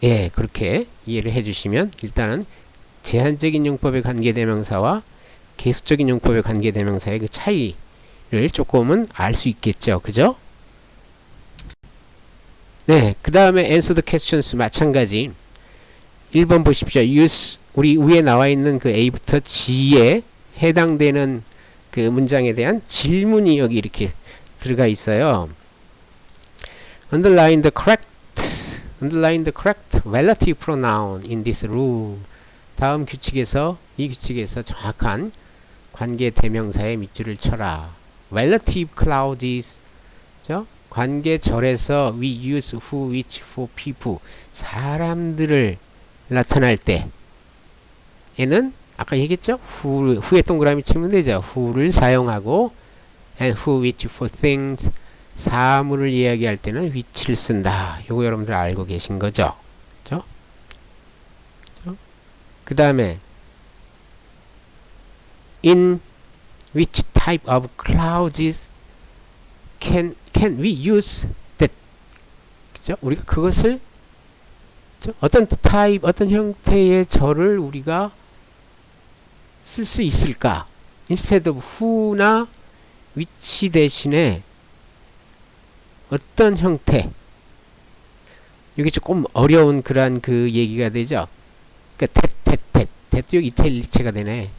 A: 예, 그렇게 이해를 해주시면 일단은 제한적인 용법의 관계대명사와 계속적인 용법의 관계대명사의 그 차이를 조금은 알 수 있겠죠. 그죠? 네, 그 다음에 answer the questions 마찬가지. 1번 보십시오. use, 우리 위에 나와 있는 그 A부터 G에 해당되는 그 문장에 대한 질문이 여기 이렇게 들어가 있어요. underline the correct relative pronoun in this rule. 다음 규칙에서, 이 규칙에서 정확한 관계 대명사의 밑줄을 쳐라. relative clauses, 관계절에서 we use who, which, for, people, 사람들을 나타날 때 얘는 아까 얘기했죠? who에 동그라미 치면 되죠. who를 사용하고 and who, which, for things, 사물을 이야기할 때는 which를 쓴다. 요거 여러분들 알고 계신 거죠? 그죠? 그 다음에 in which type of clauses can we use that, 그죠? 우리가 그것을 어떤 타입, 어떤 형태의 절을 우리가 쓸 수 있을까? instead of who나 which 대신에 어떤 형태, 이게 조금 어려운 그런 그 얘기가 되죠. 그러니까 that도 여기 이탈릭체가 되네.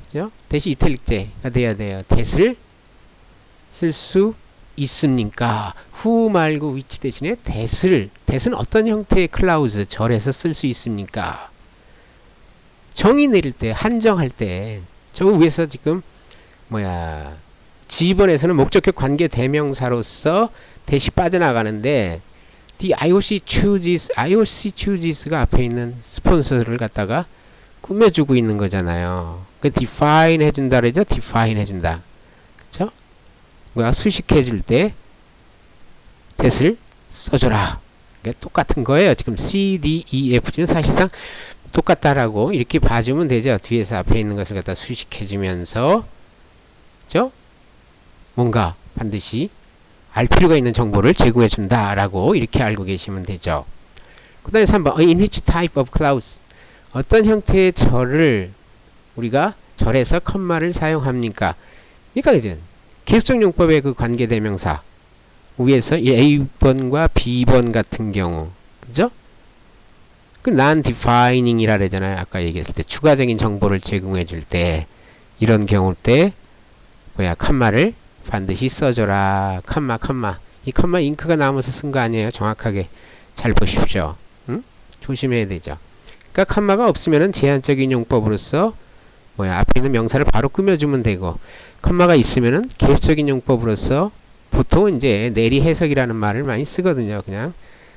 A: 그죠? 대신 이탈릭체가 돼야 돼요. that을 쓸 수 있습니까? who 말고 which 대신에 that은 어떤 형태의 클라우즈, 절에서 쓸 수 있습니까? 정의 내릴 때, 한정할 때, 저 위에서 지금 G번에서는 목적격 관계 대명사로서 that이 빠져나가는데 the IOC chooses가 앞에 있는 스폰서를 갖다가 꾸며주고 있는 거잖아요. 그 define 해준다 그러죠? define 해준다. 그쵸? 수식해줄 때 that을 써줘라. 그러니까 똑같은 거예요. 지금 C, D, E, F는 사실상 똑같다라고 이렇게 봐주면 되죠. 뒤에서 앞에 있는 것을 갖다 수식해주면서, 그죠? 뭔가 반드시 알 필요가 있는 정보를 제공해준다라고 이렇게 알고 계시면 되죠. 그 다음에 3번 in which type of clause, 어떤 형태의 절을 우리가 절에서 컴마를 사용합니까? 그러니까 이제 계속적 용법의 그 관계대명사 위에서 A번과 B번 같은 경우, 그죠? 그 non-defining 이라 그러잖아요. 아까 얘기했을 때 추가적인 정보를 제공해 줄 때 이런 경우 때 컴마를 반드시 써줘라. 컴마. 이 컴마 잉크가 나오면서 쓴 거 아니에요. 정확하게 잘 보십시오. 응? 조심해야 되죠. 그러니까 컴마가 없으면은 제한적인 용법으로서 앞에 있는 명사를 바로 꾸며주면 되고, 컴마가 있으면은 계속적인 용법으로서 보통은 이제 내리 해석이라는 말을 많이 쓰거든요. 그냥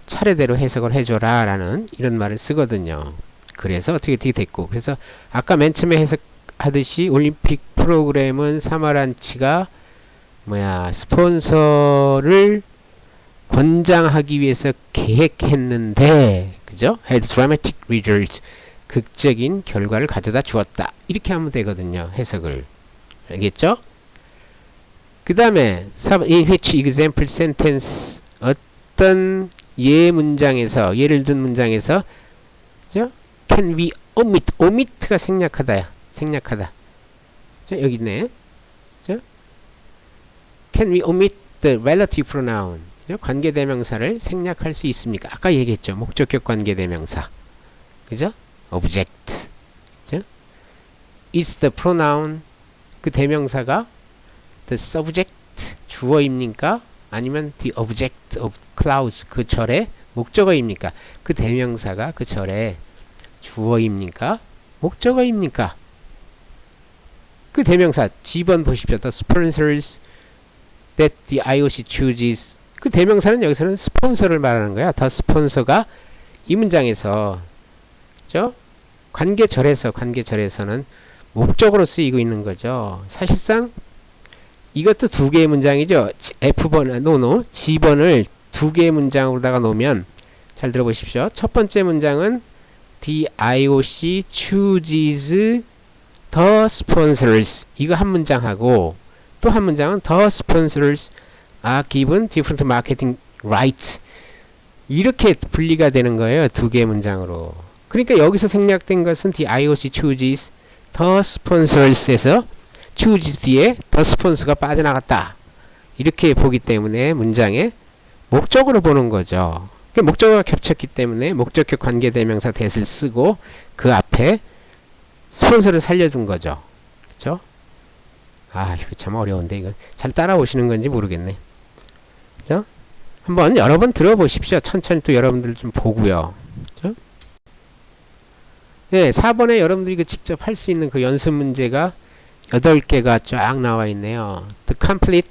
A: 차례대로 해석을 해줘라 라는 이런 말을 쓰거든요. 그래서 어떻게 됐고, 그래서 아까 맨 처음에 해석하듯이 올림픽 프로그램은 사마란치가 스폰서를 권장하기 위해서 계획했는데, 그죠? had dramatic results, 극적인 결과를 가져다 주었다. 이렇게 하면 되거든요. 해석을. 알겠죠? 그 다음에 in which example sentence, 어떤 예를 든 문장에서, 그죠? can we omit가 생략하다. 여기 있네. 그죠? can we omit the relative pronoun, 그죠? 관계대명사를 생략할 수 있습니까? 아까 얘기했죠. 목적격 관계대명사. 그죠? object. 그죠? is the pronoun, 그 대명사가 the subject, 주어입니까? 아니면 the object of clause, 그 절의 목적어입니까? 그 대명사가 그 절의 주어입니까? 목적어입니까? 그 대명사 G번 보십시오. The sponsors that the IOC chooses, 그 대명사는 여기서는 스폰서를 말하는 거야. The sponsor가 이 문장에서, 그죠? 관계절에서는 목적으로 쓰이고 있는 거죠. 사실상 이것도 두 개의 문장이죠. F번, G번을 두 개의 문장으로다가 놓으면 잘 들어보십시오. 첫 번째 문장은 The IOC chooses the sponsors. 이거 한 문장 하고 또 한 문장은 The sponsors are given different marketing rights. 이렇게 분리가 되는 거예요. 두 개의 문장으로. 그러니까 여기서 생략된 것은 The IOC chooses the sponsors에서 choose 뒤에 the sponsor가 빠져나갔다. 이렇게 보기 때문에 문장에 목적으로 보는 거죠. 목적어가 겹쳤기 때문에 목적격 관계대명사 that을 쓰고 그 앞에 스폰서를 살려둔 거죠. 그렇죠? 아, 이거 참 어려운데 이거 잘 따라오시는 건지 모르겠네. 그죠? 한번 여러 번 들어보십시오. 천천히 또 여러분들 좀 보고요. 그죠? 네, 4번에 여러분들이 이거 직접 할 수 있는 그 연습 문제가 8개가 쫙 나와 있네요. The complete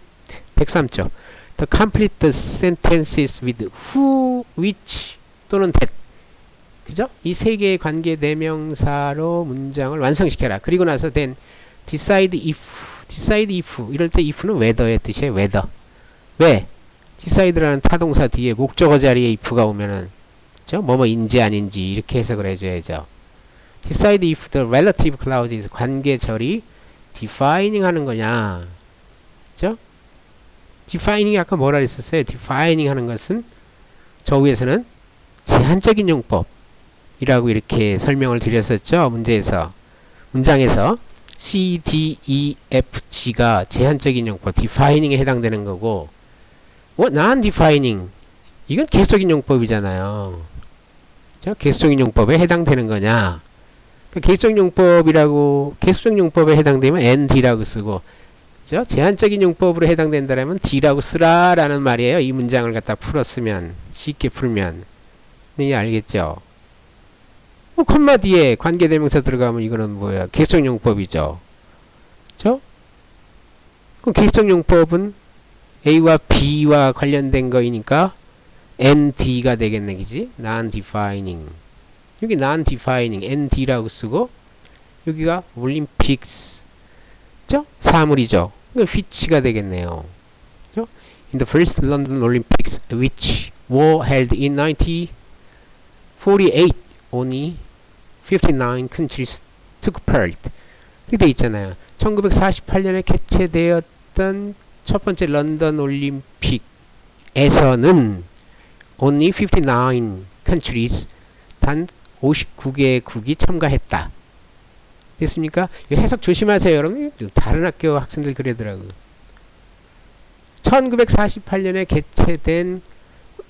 A: 103쪽. The complete the sentences with who, which 또는 that. 그죠? 이 세 개의 관계 대명사로 문장을 완성시켜라. 그리고 나서 then decide if 이럴 때 if는 whether의 뜻이에요. whether. 왜? decide라는 타동사 뒤에 목적어 자리에 if가 오면은 그죠? 뭐뭐인지 아닌지 이렇게 해석을 해줘야죠. decide if the relative clauses 관계절이 defining 하는 거냐. 그죠? defining이 아까 뭐라 했었어요? defining 하는 것은 저 위에서는 제한적인 용법이라고 이렇게 설명을 드렸었죠. 문장에서 C, D, E, F, G가 제한적인 용법, defining에 해당되는 거고 non-defining 이건 계수적인 용법이잖아요. 그죠? 계수적인 용법에 해당되는 거냐. 계수적 용법에 해당되면 ND라고 쓰고 그죠? 제한적인 용법으로 해당된다면 D라고 쓰라라는 말이에요. 이 문장을 갖다 풀었으면 쉽게 풀면 네, 알겠죠? 콤마 뒤에 관계대명사 들어가면 이거는 뭐야? 계수적 용법이죠. 그죠? 그럼 계수적 용법은 A와 B와 관련된 거이니까 ND가 되겠네, 그지? non-defining. 여기 non-defining, ND라고 쓰고 여기가 Olympics. 그죠? 사물이죠. 그러니까 which가 되겠네요. 그죠? In the first London Olympics, which were held in 1948, only 59 countries took part. 이렇게 돼 있잖아요. 1948년에 개최되었던 첫 번째 런던 올림픽에서는 only 59 countries, 단 59개국이 참가했다. 됐습니까? 해석 조심하세요, 여러분. 다른 학교 학생들 그러더라고요. 1948년에 개최된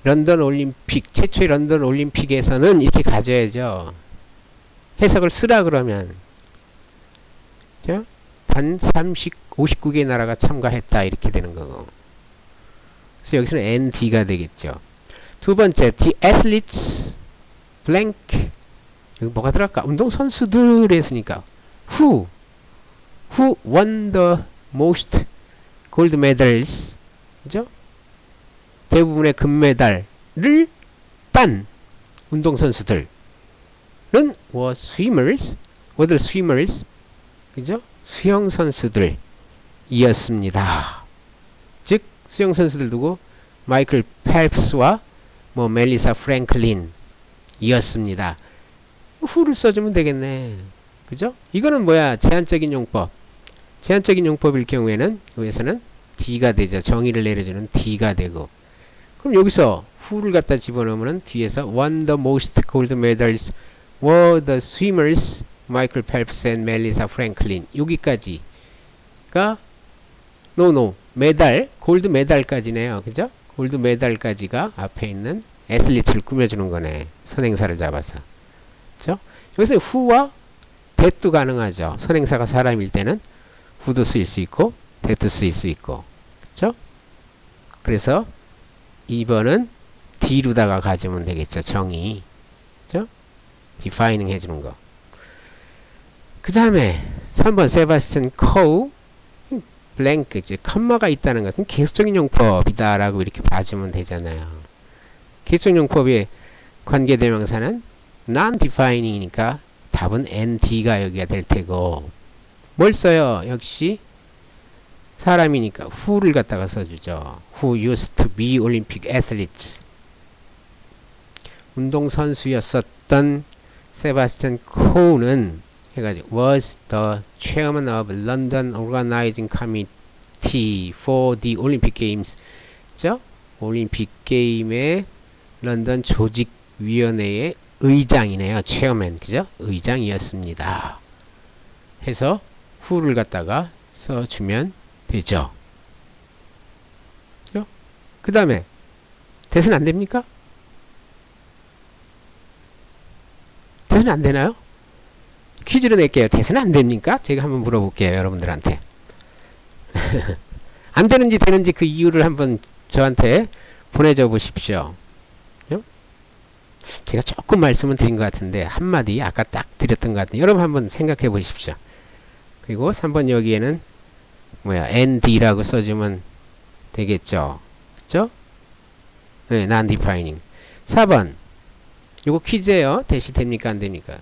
A: 런던 올림픽, 최초의 런던 올림픽에서는 이렇게 가져야죠. 해석을 쓰라 그러면. 그죠? 단 59개의 나라가 참가했다. 이렇게 되는 거고. 그래서 여기서는 ND가 되겠죠. 두 번째, the athletes blank. 여기 뭐가 들어갈까? 운동선수들 했으니까. Who won the most gold medals. 그죠? 대부분의 금메달을 딴 운동선수들은 were swimmers. 그죠? 수영선수들이었습니다. 즉, 수영선수들 누구? 마이클 펠프스와 멜리사 프랭클린이었습니다. who를 써주면 되겠네. 그죠? 이거는 뭐야? 제한적인 용법. 제한적인 용법일 경우에는 여기서는 D가 되죠. 정의를 내려주는 D가 되고. 그럼 여기서 who를 갖다 집어넣으면 뒤에서 won the most gold medals were the swimmers Michael Phelps and Melissa Franklin. 여기까지가 메달, 골드 메달까지네요. 그죠? 골드 메달까지가 앞에 있는 애슬리트를 꾸며주는 거네. 선행사를 잡아서. 그죠? 여기서 who와 that도 가능하죠. 선행사가 사람일 때는 who도 쓰일 수 있고 that도 쓰일 수 있고. 그죠? 그래서 2번은 D로다가 가져오면 되겠죠. 정의. 그죠? defining 해주는 거. 그 다음에 3번 세바스찬 코우 블랭크, 이제 컴마가 있다는 것은 계수적인 용법이다 라고 이렇게 봐주면 되잖아요. 계수적 용법의 관계대명사는 non-defining이니까 답은 ND가 여기가 될 테고, 뭘 써요? 역시 사람이니까 who를 갖다가 써주죠. Who used to be Olympic athletes. 운동선수였었던 세바스찬 코는 해가지고 was the chairman of London Organizing Committee for the Olympic Games. 그죠? 올림픽 게임의 런던 조직위원회의 의장이네요. 체어맨, 그죠? 의장이었습니다. 해서 who를 갖다가 써주면 되죠. 그 다음에 대신 안 됩니까? 대신 안 되나요? 퀴즈로 낼게요. 대신 안 됩니까? 제가 한번 물어볼게요. 여러분들한테. 안 되는지 되는지 그 이유를 한번 저한테 보내줘 보십시오. 제가 조금 말씀은 드린 것 같은데 한마디 아까 딱 드렸던 것 같은데 여러분 한번 생각해 보십시오. 그리고 3번 여기에는 뭐야 ND라고 써주면 되겠죠. 그죠? 네, non-defining. 4번 요거 퀴즈예요. 대시 됩니까 안 됩니까?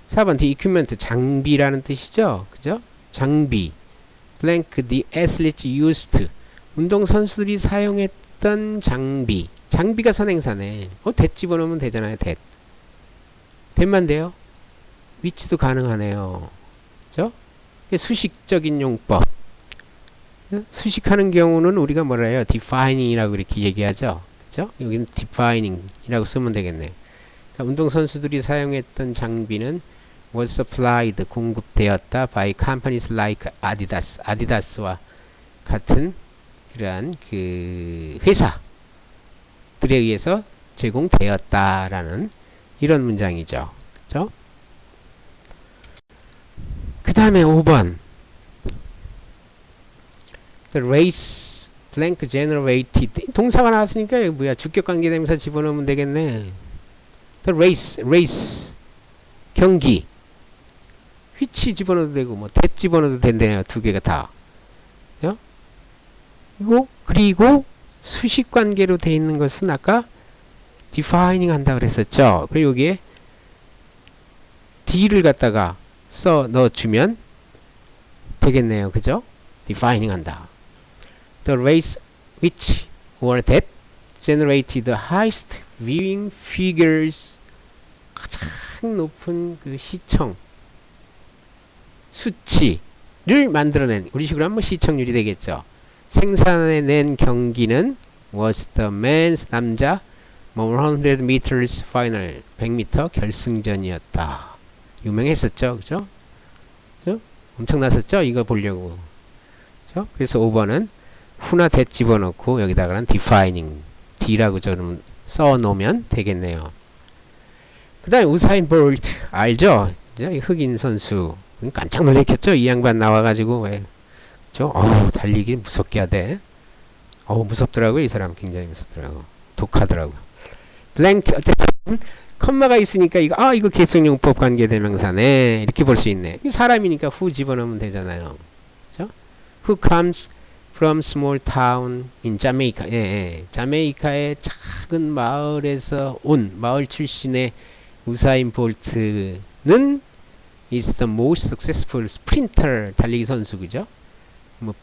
A: 4번 the equipment 장비라는 뜻이죠. 그죠? 장비 blank the athletes used 운동선수들이 사용했던 장비 장비가 선행사네. that 집어넣으면 되잖아요. that만 돼요. which도 가능하네요. 그죠? 수식적인 용법 수식하는 경우는 우리가 뭐라 해요? defining이라고 이렇게 얘기하죠. 그죠? 여기는 defining이라고 쓰면 되겠네요. 그러니까 운동선수들이 사용했던 장비는 was supplied 공급되었다 by companies like Adidas 아디다스와 같은 그러한 그 회사들에 의해서 제공되었다라는 이런 문장이죠. 그죠? 그 다음에 5번 The race blank generated 동사가 나왔으니까 이거 뭐야 주격관계대명사 집어넣으면 되겠네. The race 경기 which 집어넣어도 되고 뭐 that 집어넣어도 된대요. 두 개가 다. 그죠? 그리고 수식관계로 되어 있는 것은 아까 defining 한다 그랬었죠. 그리고 여기에 D를 갖다가 써 넣어주면 되겠네요. 그죠? defining 한다. The race which or that generated the highest viewing figures 가장 높은 그 시청 수치를 만들어낸 우리식으로 하면 시청률이 되겠죠. 생산해낸 경기는 was the men's 남자 100 meters final 100m 결승전이었다. 유명했었죠. 그죠? 엄청났었죠? 이거 보려고. 그죠? 그래서 5번은 who나 that 집어넣고 여기다가는 defining D라고 좀 써놓으면 되겠네요. 그 다음에 우사인 볼트 알죠? 흑인 선수 깜짝 놀랐겠죠? 이 양반 나와가지고 왜 달리기 무섭게 하대. 무섭더라고. 이 사람 굉장히 무섭더라고. 독하더라고. 블랭크 어쨌든 컴마가 있으니까 이거 계승용법 관계대명사네 이렇게 볼 수 있네. 사람이니까 who 집어넣으면 되잖아요. 그죠? Who comes from small town in Jamaica. 자메이카의 작은 마을에서 온 마을 출신의 우사인 볼트는 is the most successful sprinter 달리기 선수 그죠? 뭐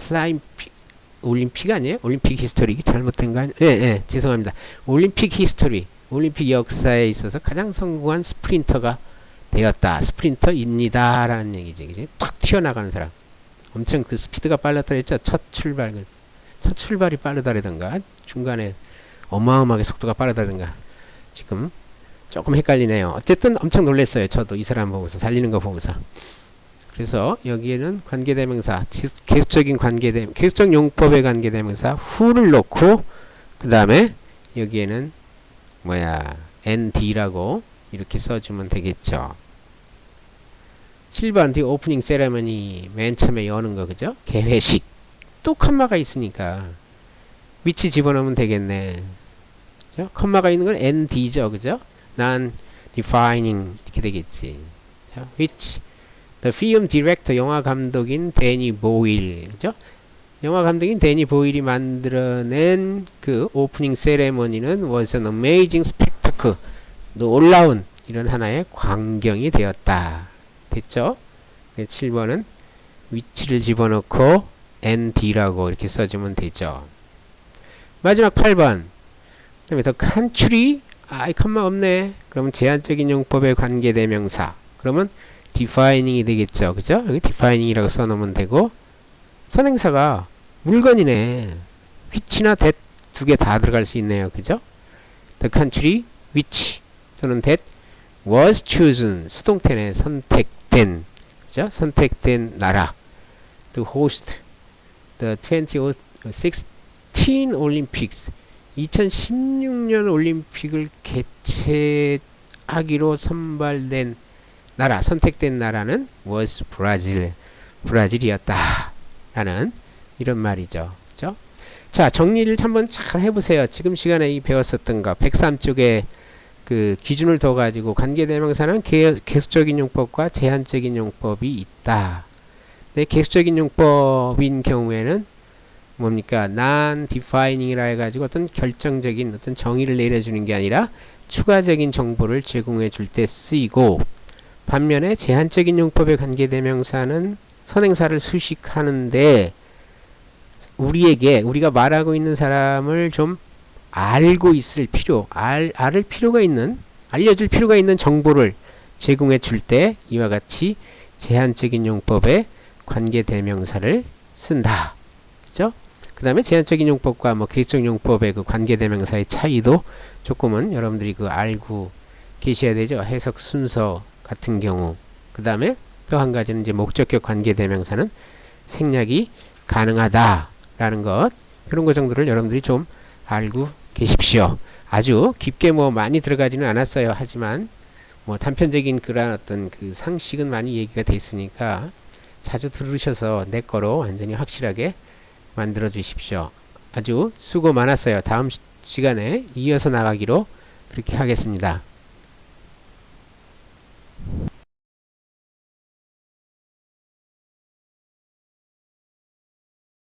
A: 올림픽 아니에요? 올림픽 히스토리 잘못된 거 아니에요? 죄송합니다. 올림픽 히스토리 올림픽 역사에 있어서 가장 성공한 스프린터가 되었다. 스프린터입니다. 라는 얘기지. 그치? 탁 튀어나가는 사람. 엄청 그 스피드가 빨랐다 그랬죠? 첫 출발이 빠르다라든가 중간에 어마어마하게 속도가 빠르다든가 지금 조금 헷갈리네요. 어쨌든 엄청 놀랐어요. 저도 이 사람 보고서 달리는 거 보고서. 그래서 여기에는 관계대명사 계속적 용법의 관계대명사 who를 놓고 그 다음에 여기에는 ND라고 이렇게 써주면 되겠죠. 7번 the opening ceremony 맨 처음에 여는 거 그죠? 개회식 또 컴마가 있으니까 which 집어넣으면 되겠네. 그죠? 컴마가 있는 건 ND죠. 그죠? non defining 이렇게 되겠지. 자, which the film director 영화 감독인 데니 보일 그죠? 영화 감독인 데니 보일이 만들어낸 그 오프닝 세레머니는 was an amazing spectacle 놀라운 이런 하나의 광경이 되었다. 됐죠? 7번은 위치를 집어넣고 nd라고 이렇게 써주면 되죠. 마지막 8번. 그 다음에 더 country, 컴마 없네. 그러면 제한적인 용법의 관계대명사. 그러면 defining이 되겠죠. 그죠? 여기 defining이라고 써놓으면 되고, 선행사가 물건이네. which나 that 두 개 다 들어갈 수 있네요. 그죠? The country which 또는 that was chosen 수동태네. 선택된. 그죠? 선택된 나라. To host the 2016 Olympics 2016년 올림픽을 개최하기로 선발된 나라, 선택된 나라는 was Brazil, 브라질이었다 라는 이런 말이죠. 그죠? 자, 정리를 한번 잘 해보세요. 지금 시간에 이 배웠었던 거 103쪽에 그 기준을 둬 가지고 관계대명사는 계속적인 용법과 제한적인 용법이 있다. 네, 계속적인 용법인 경우에는 뭡니까? non-defining이라 해가지고 어떤 결정적인 어떤 정의를 내려주는 게 아니라 추가적인 정보를 제공해 줄 때 쓰이고, 반면에 제한적인 용법의 관계대명사는 선행사를 수식하는데 우리가 말하고 있는 사람을 좀 알고 있을 알려줄 필요가 있는 정보를 제공해 줄 때 이와 같이 제한적인 용법의 관계대명사를 쓴다. 그죠? 그 다음에 제한적인 용법과 계획적 용법의 그 관계대명사의 차이도 조금은 여러분들이 그 알고 계셔야 되죠. 해석 순서 같은 경우. 그 다음에 또 한 가지는 이제 목적격 관계대명사는 생략이 가능하다라는 것. 그런 것 정도를 여러분들이 좀 알고 계십시오. 아주 깊게 많이 들어가지는 않았어요. 하지만 단편적인 그런 어떤 그 상식은 많이 얘기가 됐으니까 자주 들으셔서 내 거로 완전히 확실하게 만들어 주십시오. 아주 수고 많았어요. 다음 시간에 이어서 나가기로 그렇게 하겠습니다.